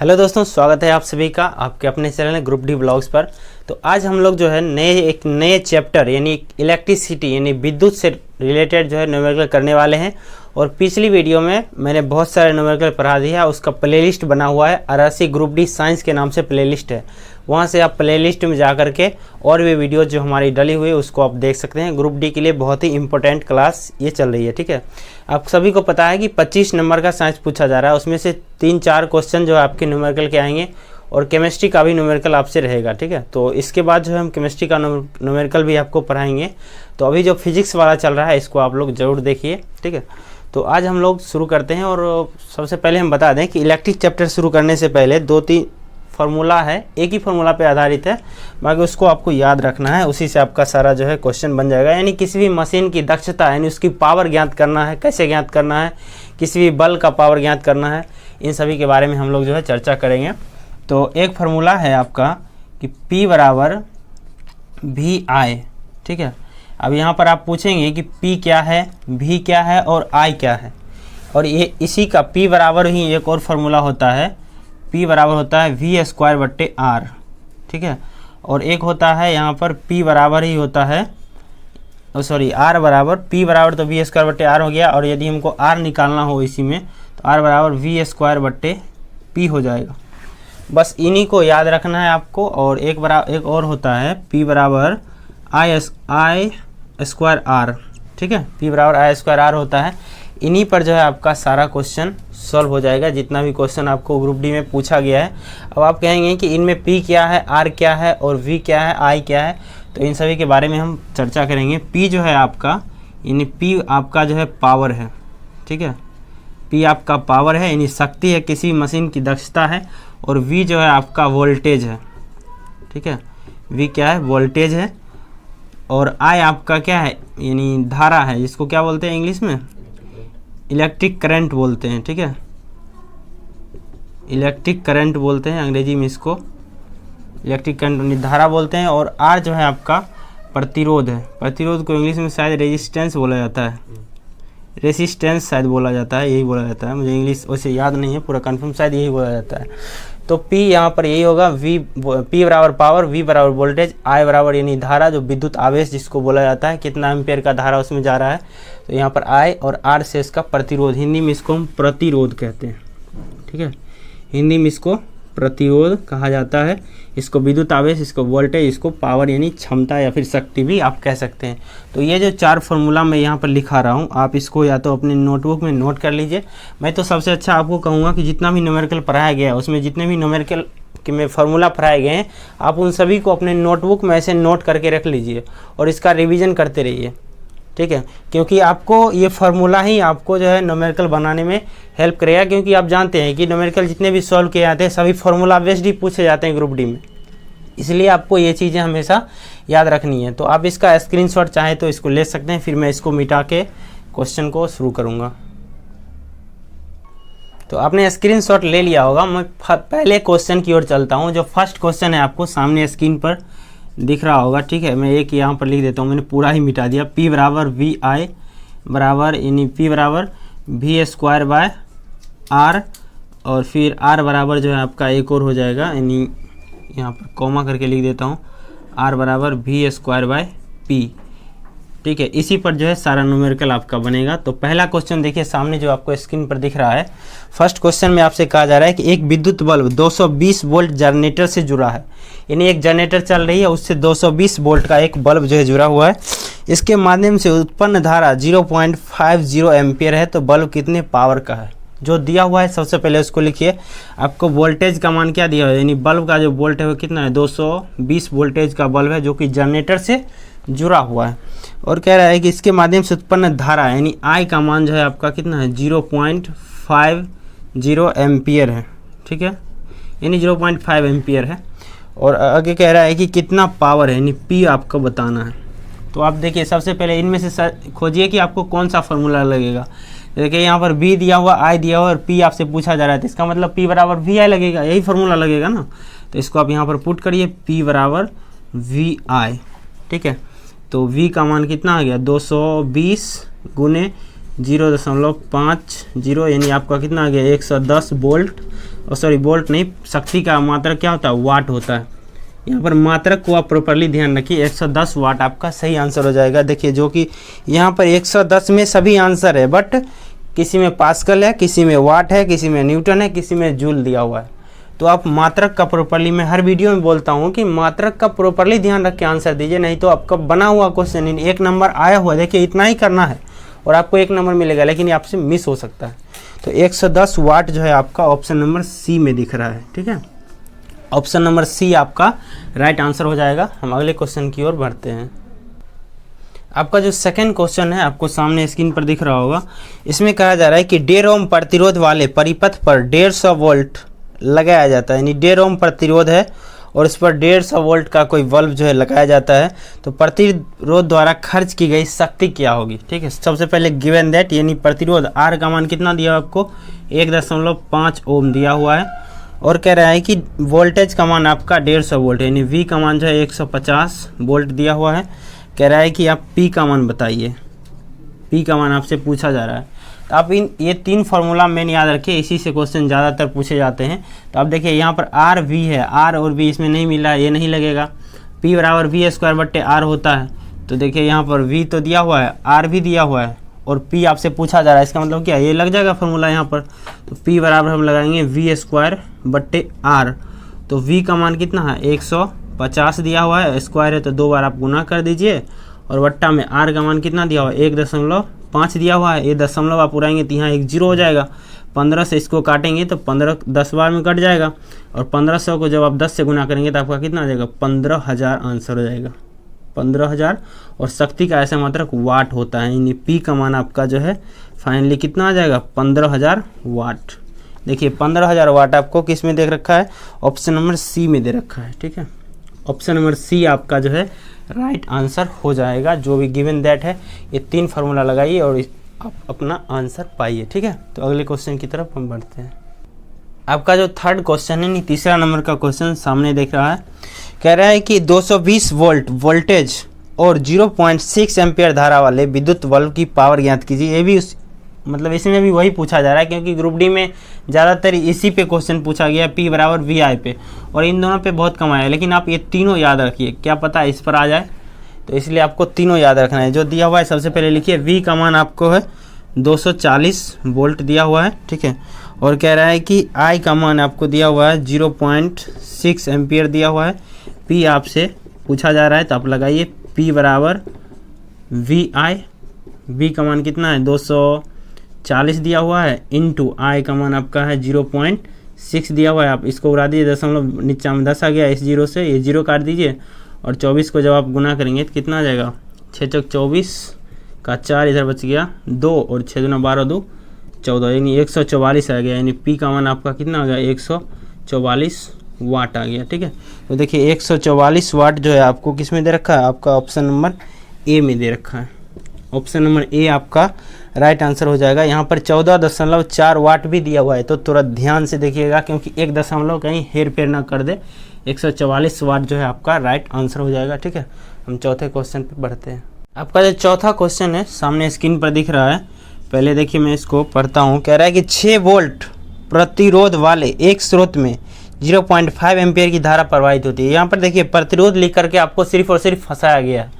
Hello दोस्तों, स्वागत है आप सभी का आपके अपने चैनल ग्रुप डी ब्लॉग्स पर। तो आज हम लोग जो है एक नए चैप्टर यानी इलेक्ट्रिसिटी यानी विद्युत से रिलेटेड जो है न्यूमेरिकल करने वाले हैं। और पिछली वीडियो में मैंने बहुत सारे न्यूमेरिकल पढ़ा दिया, उसका प्लेलिस्ट बना हुआ है। RRC ग्रुप डी साइंस के नाम से प्लेलिस्ट है, वहाँ से आप प्लेलिस्ट में जा करके और भी वीडियो जो हमारी डली हुई है उसको आप देख सकते हैं। ग्रुप डी के लिए बहुत ही इंपॉर्टेंट क्लास ये चल रही है, ठीक है। आप सभी को पता है कि 25 नंबर का साइंस पूछा जा रहा है, उसमें से 3-4 क्वेश्चन जो है आपके न्यूमेरिकल के आएंगे और केमिस्ट्री का भी न्यूमेरिकल आपसे रहेगा, ठीक है। तो इसके बाद जो है हम केमिस्ट्री का न्यूमेरिकल भी आपको पढ़ाएंगे। तो अभी जो फिजिक्स वाला चल रहा है इसको आप लोग ज़रूर देखिए, ठीक है। तो आज हम लोग शुरू करते हैं। और सबसे पहले हम बता दें कि इलेक्ट्रिक चैप्टर शुरू करने से पहले 2-3 फार्मूला है, एक ही फार्मूला पे आधारित है, बाकी उसको आपको याद रखना है, उसी से आपका सारा जो है क्वेश्चन बन जाएगा। यानी किसी भी मशीन की दक्षता यानी उसकी पावर ज्ञात करना है, कैसे ज्ञात करना है, किसी भी बल का पावर ज्ञात करना है, इन सभी के बारे में हम लोग जो है चर्चा करेंगे। तो एक फार्मूला है आपका कि P बराबर VI, ठीक है। अब यहाँ पर आप पूछेंगे कि P क्या है, V क्या है और I क्या है। और ये इसी का P बराबर ही एक और फार्मूला होता है, P बराबर होता है V²/R, ठीक है। और एक होता है यहाँ पर P बराबर ही होता है, R बराबर, P बराबर तो V²/R हो गया। और यदि हमको R निकालना हो इसी में तो R बराबर V²/P हो जाएगा। बस इन्हीं को याद रखना है आपको। और एक और होता है P बराबर I²R, ठीक है। P बराबर I²R होता है। इन्हीं पर जो है आपका सारा क्वेश्चन सॉल्व हो जाएगा, जितना भी क्वेश्चन आपको ग्रुप डी में पूछा गया है। अब आप कहेंगे कि इनमें P क्या है, R क्या है और V क्या है, I क्या है, तो इन सभी के बारे में हम चर्चा करेंगे। P जो है आपका यानी P आपका जो है पावर है, ठीक है। P आपका पावर है यानी शक्ति है, किसी मशीन की दक्षता है। और V जो है आपका वोल्टेज है, ठीक है। V क्या है, वोल्टेज है। और I आपका क्या है यानी धारा है, जिसको क्या बोलते हैं इंग्लिश में, इलेक्ट्रिक करंट बोलते हैं, ठीक है। इलेक्ट्रिक करंट बोलते हैं अंग्रेजी में, इसको इलेक्ट्रिक करंट धारा बोलते हैं। और R जो है आपका प्रतिरोध है, प्रतिरोध को इंग्लिश में शायद रेजिस्टेंस बोला जाता है, रेसिस्टेंस शायद बोला जाता है, यही बोला जाता है, मुझे इंग्लिश वैसे याद नहीं है पूरा कंफर्म, शायद यही बोला जाता है। तो P यहाँ पर यही होगा, P बराबर पावर, V बराबर वोल्टेज, I बराबर यानी धारा, जो विद्युत आवेश जिसको बोला जाता है, कितना एम्पेयर का धारा उसमें जा रहा है। तो यहाँ पर I और R से इसका प्रतिरोध, हिंदी में इसको हम प्रतिरोध कहते हैं, ठीक है। हिंदी में इसको प्रतिरोध कहा जाता है। इसको विद्युत आवेश, इसको वोल्टेज, इसको पावर यानी क्षमता या फिर शक्ति भी आप कह सकते हैं। तो ये जो 4 फार्मूला मैं यहाँ पर लिखा रहा हूँ, आप इसको या तो अपने नोटबुक में नोट कर लीजिए। मैं तो सबसे अच्छा आपको कहूँगा कि जितना भी न्यूमेरिकल पढ़ाया गया है, उसमें जितने भी न्यूमेरिकल के में फार्मूला पढ़ाए गए हैं, आप उन सभी को अपने नोटबुक में ऐसे नोट करके रख लीजिए और इसका रिविज़न करते रहिए, ठीक है। क्योंकि आपको ये फार्मूला ही आपको जो है न्यूमेरिकल बनाने में हेल्प करेगा। क्योंकि आप जानते हैं कि न्यूमेरिकल जितने भी सॉल्व किए जाते हैं सभी फार्मूला बेस्ड ही पूछे जाते हैं ग्रुप डी में, इसलिए आपको ये चीज़ें हमेशा याद रखनी है। तो आप इसका स्क्रीनशॉट चाहे तो इसको ले सकते हैं, फिर मैं इसको मिटा के क्वेश्चन को शुरू करूँगा। तो आपने स्क्रीनशॉट ले लिया होगा। मैं पहले क्वेश्चन की ओर चलता हूँ। जो फर्स्ट क्वेश्चन है आपको सामने स्क्रीन पर दिख रहा होगा, ठीक है। मैं एक यहाँ पर लिख देता हूँ, मैंने पूरा ही मिटा दिया। P बराबर VI बराबर यानी P बराबर V²/R और फिर R बराबर जो है आपका एक और हो जाएगा, यानी यहाँ पर कॉमा करके लिख देता हूँ, R बराबर V²/P, ठीक है। इसी पर जो है सारा न्यूमेरिकल आपका बनेगा। तो पहला क्वेश्चन देखिए सामने जो आपको स्क्रीन पर दिख रहा है। फर्स्ट क्वेश्चन में आपसे कहा जा रहा है कि एक विद्युत बल्ब 220 वोल्ट जनरेटर से जुड़ा है, यानी एक जनरेटर चल रही है, उससे 220 वोल्ट का एक बल्ब जो है जुड़ा हुआ है। इसके माध्यम से उत्पन्न धारा 0.50 एम्पियर है। तो बल्ब कितने पावर का है, जो दिया हुआ है सबसे पहले उसको लिखिए। आपको वोल्टेज का मान क्या दिया हुआ है, यानी बल्ब का जो वोल्ट है वो कितना है, 220 वोल्टेज का बल्ब है जो कि जनरेटर से जुड़ा हुआ है। और कह रहा है कि इसके माध्यम से उत्पन्न धारा यानी I का मान जो है आपका कितना है, 0.50 एम्पियर है, ठीक है, यानी 0.5 एम्पियर है। और आगे कह रहा है कि कितना पावर है, यानी P आपको बताना है। तो आप देखिए सबसे पहले इनमें से खोजिए कि आपको कौन सा फार्मूला लगेगा। देखिए यहाँ पर V दिया हुआ, I दिया हुआ और P आपसे पूछा जा रहा है, तो इसका मतलब P बराबर VI लगेगा, यही फार्मूला लगेगा ना। तो इसको आप यहाँ पर पुट करिए, P बराबर VI, ठीक है। तो V का मान कितना आ गया, 220 गुने 0.50 यानी आपका कितना आ गया 110 वोल्ट। सॉरी वोल्ट नहीं, शक्ति का मात्रक क्या होता है, वाट होता है। यहाँ पर मात्रक को आप प्रॉपरली ध्यान रखिए, 110 वाट आपका सही आंसर हो जाएगा। देखिए जो कि यहाँ पर 110 में सभी आंसर है, बट किसी में पास्कल है, किसी में वाट है, किसी में न्यूटन है, किसी में जूल दिया हुआ है। तो आप मात्रक का प्रॉपरली, मैं हर वीडियो में बोलता हूँ कि मात्रक का प्रॉपरली ध्यान रख के आंसर दीजिए, नहीं तो आपका बना हुआ क्वेश्चन 1 नंबर आया हुआ, देखिए इतना ही करना है और आपको 1 नंबर मिलेगा, लेकिन ये आपसे मिस हो सकता है। तो 110 वाट जो है आपका ऑप्शन नंबर सी में दिख रहा है, ठीक है। ऑप्शन नंबर सी आपका राइट आंसर हो जाएगा। हम अगले क्वेश्चन की ओर बढ़ते हैं। आपका जो सेकंड क्वेश्चन है आपको सामने स्क्रीन पर दिख रहा होगा। इसमें कहा जा रहा है कि 1.5 ओम प्रतिरोध वाले परिपथ पर 150 वोल्ट लगाया जाता है, यानी 1.5 ओम प्रतिरोध है और इस पर 150 वोल्ट का कोई बल्ब जो है लगाया जाता है। तो प्रतिरोध द्वारा खर्च की गई शक्ति क्या होगी, ठीक है। सबसे पहले गिवन दैट, यानी प्रतिरोध आर का मान कितना दिया आपको, 1.5 ओम दिया हुआ है और कह रहा है कि वोल्टेज का मान आपका 150 वोल्ट है, यानी वी का मान जो है 150 वोल्ट दिया हुआ है। कह रहा है कि आप पी का मान बताइए, पी का मान आपसे पूछा जा रहा है। तो आप ये 3 फार्मूला मेन याद रखिए, इसी से क्वेश्चन ज़्यादातर पूछे जाते हैं। तो आप देखिए यहाँ पर आर वी है, आर और वी इसमें नहीं मिला, ये नहीं लगेगा। पी बराबर वी स्क्वायर बट्टे आर होता है। तो देखिए यहाँ पर वी तो दिया हुआ है, आर भी दिया हुआ है और पी आपसे पूछा जा रहा है, इसका मतलब क्या, ये लग जाएगा फार्मूला यहाँ पर। तो पी बराबर हम लगाएंगे वी स्क्वायर बट्टे आर। तो वी का मान कितना है, 150 दिया हुआ है, स्क्वायर है तो 2 बार आप गुना कर दीजिए और बट्टा में आर का मान कितना दिया हुआ है, 1.5 दिया हुआ है। ये दशमलव आप उड़ाएंगे तो यहाँ 1 0 हो जाएगा। 15 से इसको काटेंगे तो 15 10 बार में कट जाएगा और 1500 को जब आप 10 से गुना करेंगे तो आपका कितना आ जाएगा, 15,000 आंसर हो जाएगा, 15,000। और शक्ति का ऐसा मात्रक वाट होता है, यानी पी का मान आपका जो है फाइनली कितना आ जाएगा, 15,000 वाट। देखिए 15,000 वाट आपको किस में दे रखा है, ऑप्शन नंबर सी में दे रखा है, ठीक है। ऑप्शन नंबर सी आपका जो है राइट आंसर हो जाएगा। जो भी गिवन दैट है, ये 3 फार्मूला लगाइए और आप अपना आंसर पाइए, ठीक है। तो अगले क्वेश्चन की तरफ हम बढ़ते हैं। आपका जो थर्ड क्वेश्चन है, तीसरा नंबर का क्वेश्चन सामने देख रहा है। कह रहा है कि 220 वोल्ट वोल्टेज और 0.6 एम्पियर धारा वाले विद्युत बल्ब की पावर ज्ञात कीजिए। ये भी मतलब इसमें भी वही पूछा जा रहा है, क्योंकि ग्रुप डी में ज़्यादातर इसी पे क्वेश्चन पूछा गया, पी बराबर वी आई पे, और इन दोनों पे बहुत कम आया। लेकिन आप ये तीनों याद रखिए, क्या पता इस पर आ जाए, तो इसलिए आपको तीनों याद रखना है। जो दिया हुआ है सबसे पहले लिखिए, वी का मान आपको है 240 वोल्ट दिया हुआ है, ठीक है। और कह रहा है कि आई का मान आपको दिया हुआ है 0.6 एम्पियर दिया हुआ है। पी आपसे पूछा जा रहा है तो आप लगाइए पी बराबर वी आई। वी का मान कितना है, 240 दिया हुआ है, इनटू आई का मान आपका है 0.6 दिया हुआ है। आप इसको उड़ा दीजिए, दशमलव नीचे में 10 आ गया, इस 0 से ये 0 काट दीजिए और 24 को जब आप गुना करेंगे तो कितना आ जाएगा, 6 चौक 24 का 4 इधर बच गया 2 और 6 दूना 12 2 14, यानी 144 आ गया। यानी पी का मान आपका कितना आ गया, 144 वाट आ गया, ठीक है। तो देखिए 144 वाट जो है आपको किस में दे रखा है, आपका ऑप्शन नंबर ए में दे रखा है। ऑप्शन नंबर ए आपका राइट आंसर हो जाएगा। यहाँ पर 14.4 वाट भी दिया हुआ है, तो तुरंत ध्यान से देखिएगा, क्योंकि 1 दशमलव कहीं हेर फेर ना कर दे। 144 वाट जो है आपका राइट आंसर हो जाएगा, ठीक है। हम चौथे क्वेश्चन पे बढ़ते हैं। आपका जो चौथा क्वेश्चन है सामने स्क्रीन पर दिख रहा है, पहले देखिए मैं इसको पढ़ता हूँ। कह रहा है कि 6 वोल्ट प्रतिरोध वाले एक स्रोत में 0.5 एम्पियर की धारा प्रवाहित होती है। यहाँ पर देखिए प्रतिरोध लिख करके आपको सिर्फ और सिर्फ फंसाया गया है।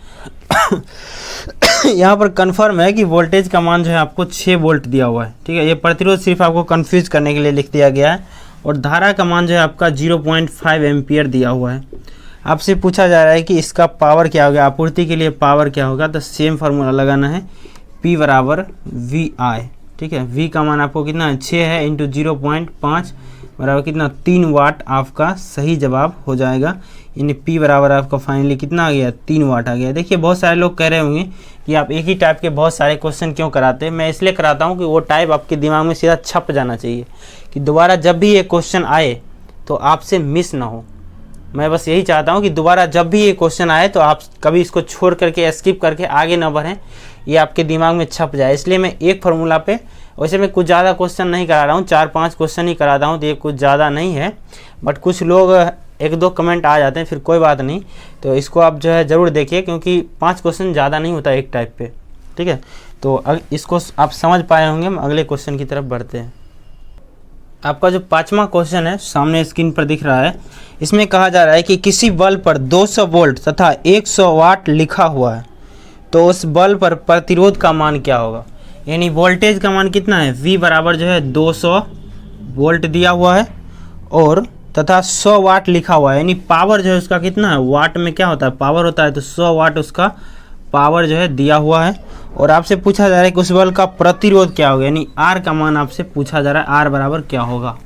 यहाँ पर कंफर्म है कि वोल्टेज का मान जो है आपको 6 वोल्ट दिया हुआ है, ठीक है। ये प्रतिरोध सिर्फ आपको कंफ्यूज करने के लिए लिख दिया गया है। और धारा का मान जो है आपका 0.5 एम्पियर दिया हुआ है। आपसे पूछा जा रहा है कि इसका पावर क्या होगा, आपूर्ति के लिए पावर क्या होगा, तो सेम फार्मूला लगाना है, P बराबर वी आई, ठीक है। V का मान आपको कितना है, 6 है, इंटू 0.5 बराबर कितना, 3 वाट आपका सही जवाब हो जाएगा। यानी P बराबर आपका फाइनली कितना आ गया, 3 वाट आ गया। देखिए बहुत सारे लोग कह रहे होंगे कि आप एक ही टाइप के बहुत सारे क्वेश्चन क्यों कराते हैं। मैं इसलिए कराता हूँ कि वो टाइप आपके दिमाग में सीधा छप जाना चाहिए, कि दोबारा जब भी ये क्वेश्चन आए तो आपसे मिस ना हो। मैं बस यही चाहता हूँ कि दोबारा जब भी ये क्वेश्चन आए तो आप कभी इसको छोड़ करके स्किप करके आगे ना बढ़ें, ये आपके दिमाग में छप जाए। इसलिए मैं एक फार्मूला पे, वैसे मैं कुछ ज़्यादा क्वेश्चन नहीं करा रहा हूँ, 4-5 क्वेश्चन ही कराता हूँ, तो ये कुछ ज़्यादा नहीं है। बट कुछ लोग 1-2 कमेंट आ जाते हैं, फिर कोई बात नहीं। तो इसको आप जो है ज़रूर देखिए, क्योंकि 5 क्वेश्चन ज़्यादा नहीं होता एक टाइप पे, ठीक है। तो इसको आप समझ पाए होंगे। हम अगले क्वेश्चन की तरफ बढ़ते हैं। आपका जो 5वां क्वेश्चन है सामने स्क्रीन पर दिख रहा है, इसमें कहा जा रहा है कि किसी बल्ब पर 200 वोल्ट तथा 100 वाट लिखा हुआ है, तो उस बल्ब पर प्रतिरोध का मान क्या होगा। यानी वोल्टेज का मान कितना है, V बराबर जो है 200 वोल्ट दिया हुआ है और तथा 100 वाट लिखा हुआ है, यानी पावर जो है उसका कितना है, वाट में क्या होता है, पावर होता है, तो 100 वाट उसका पावर जो है दिया हुआ है। और आपसे पूछा जा रहा है कि उस बल्ब का प्रतिरोध क्या होगा, यानी R का मान आपसे पूछा जा रहा है, R बराबर क्या होगा।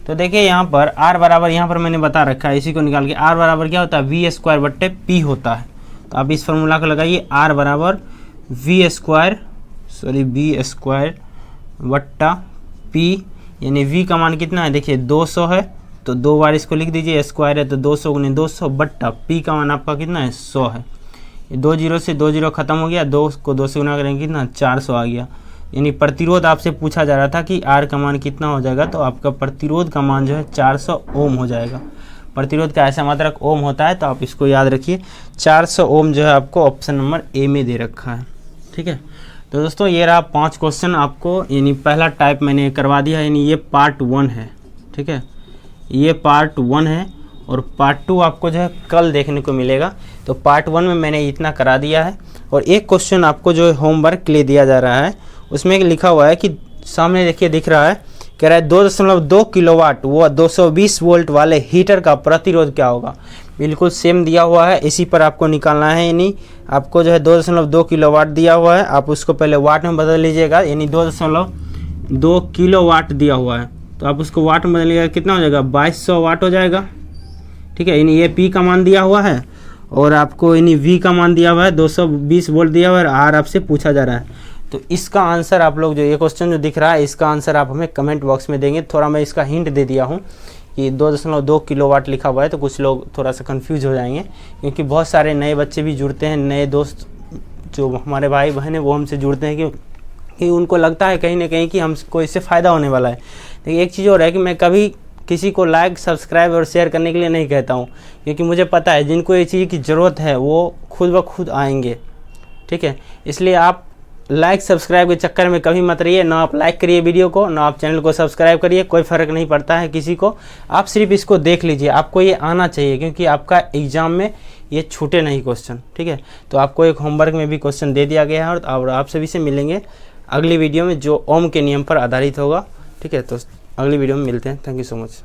तो देखिए यहाँ पर R बराबर, यहाँ पर मैंने बता रखा है, इसी को निकाल के R बराबर क्या होता है, V स्क्वायर बट्टे P होता है। तो आप इस फॉर्मूला को लगाइए, R बराबर V स्क्वायर बट्टा P, यानी V का मान कितना है, देखिए 200 है, तो 2 बार इसको लिख दीजिए, स्क्वायर है तो 200 गुने 200 बट्टा P का मान आपका कितना है, 100 है। 2 जीरो से 2 जीरो खत्म हो गया, 2 को 2 से गुना करेंगे कितना, 400 आ गया। यानी प्रतिरोध आपसे पूछा जा रहा था कि R का मान कितना हो जाएगा, तो आपका प्रतिरोध का मान जो है 400 ओम हो जाएगा। प्रतिरोध का ऐसा मात्रक ओम होता है, तो आप इसको याद रखिए। 400 ओम जो है आपको ऑप्शन नंबर ए में दे रखा है। ठीक है, तो दोस्तों ये रहा 5 क्वेश्चन आपको, यानी पहला टाइप मैंने करवा दिया, यानी ये पार्ट 1 है। ठीक है, ये पार्ट 1 है और पार्ट 2 आपको जो है कल देखने को मिलेगा। तो पार्ट 1 में मैंने इतना करा दिया है और एक क्वेश्चन आपको जो है होमवर्क के लिए दिया जा रहा है, उसमें लिखा हुआ है कि सामने देखिए दिख रहा है, कह रहा है 2.2 किलोवाट व 220 वोल्ट वाले हीटर का प्रतिरोध क्या होगा। बिल्कुल सेम दिया हुआ है, इसी पर आपको निकालना है। यानी आपको जो है 2.2 किलोवाट दिया हुआ है, आप उसको पहले वाट में बदल लीजिएगा, यानी 2.2 किलोवाट दिया हुआ है, तो आप उसको वाट में बदलिएगा, कितना हो जाएगा, 2200 वाट हो जाएगा। ठीक है, यानी ये P का मान दिया हुआ है और आपको यानी V का मान दिया हुआ है, 220 वोल्ट दिया हुआ है, R आपसे पूछा जा रहा है। तो इसका आंसर आप लोग जो ये क्वेश्चन जो दिख रहा है, इसका आंसर आप हमें कमेंट बॉक्स में देंगे। थोड़ा मैं इसका हिंट दे दिया हूँ कि 2.2 किलोवाट लिखा हुआ है, तो कुछ लोग थोड़ा सा कंफ्यूज हो जाएंगे, क्योंकि बहुत सारे नए बच्चे भी जुड़ते हैं, नए दोस्त जो हमारे भाई बहन है वो हमसे जुड़ते हैं कि उनको लगता है कहीं ना कहीं कि हमको इससे फ़ायदा होने वाला है। लेकिन एक चीज़ और है कि मैं कभी किसी को लाइक, सब्सक्राइब और शेयर करने के लिए नहीं कहता हूँ, क्योंकि मुझे पता है जिनको ये चीज़ की ज़रूरत है वो खुद ब खुद आएंगे। ठीक है, इसलिए आप लाइक सब्सक्राइब के चक्कर में कभी मत रहिए, ना आप लाइक करिए वीडियो को, ना आप चैनल को सब्सक्राइब करिए, कोई फ़र्क नहीं पड़ता है किसी को। आप सिर्फ इसको देख लीजिए, आपको ये आना चाहिए, क्योंकि आपका एग्ज़ाम में ये छूटे नहीं क्वेश्चन। ठीक है, तो आपको एक होमवर्क में भी क्वेश्चन दे दिया गया है और आप सभी से मिलेंगे अगली वीडियो में जो ओम के नियम पर आधारित होगा। ठीक है, तो अगली वीडियो में मिलते हैं। Thank you so much.